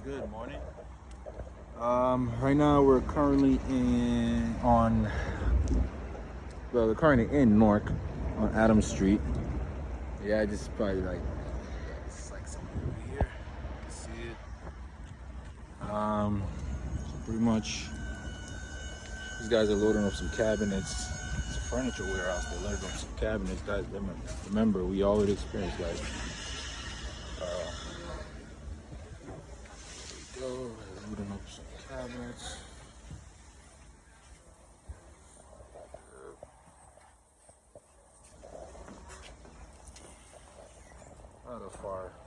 Good morning. Right now we're currently we're currently in Newark on Adams Street. Yeah, just probably it's like something over here. You can see it. So pretty much these guys are loading up some cabinets. It's a furniture warehouse. They're loading up some cabinets, guys. Remember, we already experienced, guys. Loading up some cabinets.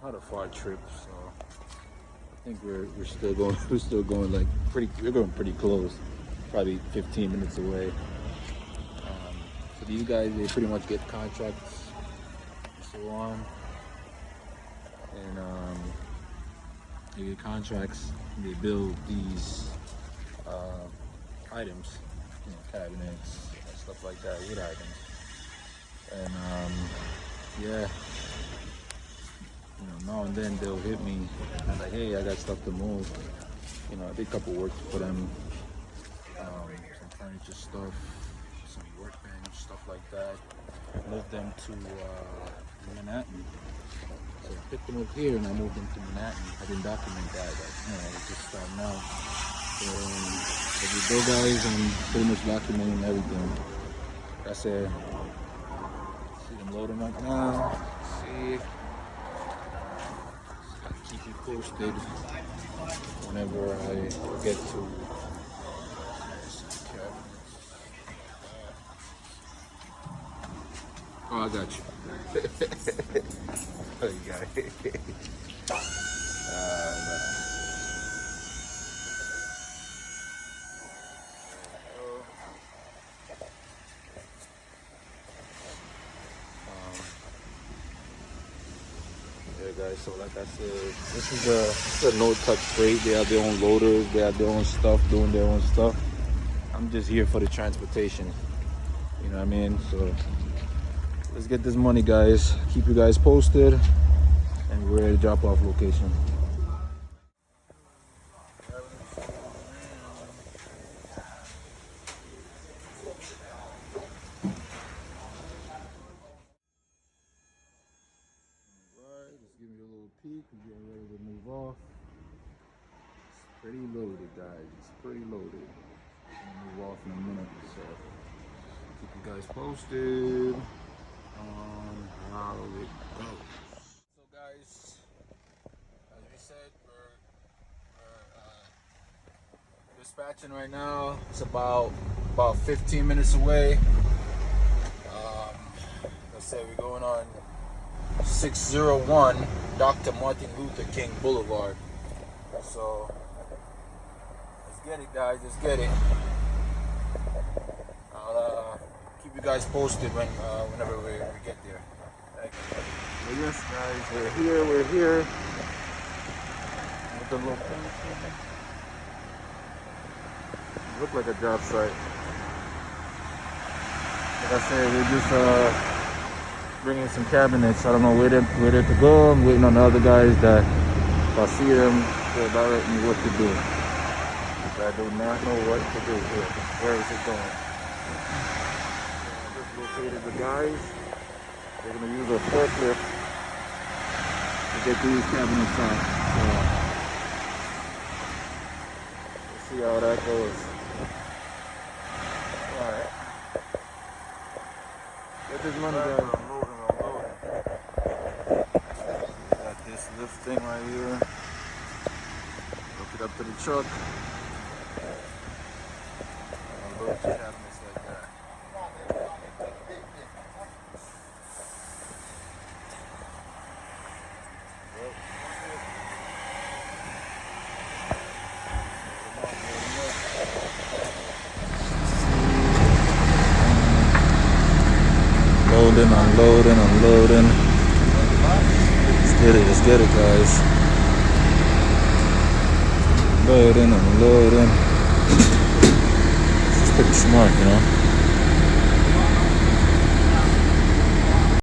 Not a far trip, so I think we're still going. We're going pretty close, probably 15 minutes away. So these guys, they pretty much get contracts and so on, and they get contracts. And they build these items, cabinets, and stuff like that, wood items, and yeah. Now and then they'll hit me like, hey, I got stuff to move. I did a couple works for them, some furniture stuff, some workbench, stuff like that. Moved them to Manhattan. So I picked them up here and I moved them to Manhattan. I didn't document that, it's just starting out. So as you go, guys, I'm pretty much documenting everything. That's it. See them loading up now. See. Keep you posted whenever I get to some cabinets. Oh, I got you. Oh, you got it. Yeah, guys, so like I said, this is a no-touch freight. They have their own loaders, they have their own stuff, doing their own stuff. I'm just here for the transportation, you know what I mean? So let's get this money, guys. Keep you guys posted, and we're ready to drop off location. Give me a little peek. We're getting ready to move off. It's pretty loaded, guys. It's pretty loaded. We'll move off in a minute, so keep you guys posted on how it goes. So, guys, as we said, we're dispatching right now. It's about 15 minutes away. Let's say we're going on 601 Dr. Martin Luther King Boulevard. So let's get it, guys. Let's get it. I'll keep you guys posted whenever we get there. But yes, guys, we're here with the location. Look like a job site. Like I said, we're just bringing some cabinets. I don't know where to go. I'm waiting on the other guys that if I see them, they'll direct me what to do. I do not know what to do here. Where is it going? I just located the guys. They're going to use a forklift to get these cabinets out. So we'll see how that goes. Alright. Get this money, guys. Got this lift thing right here. Hook it up to the truck. Load the cabinets like that. Unloading. Let's get it, guys. Unloading. This is pretty smart,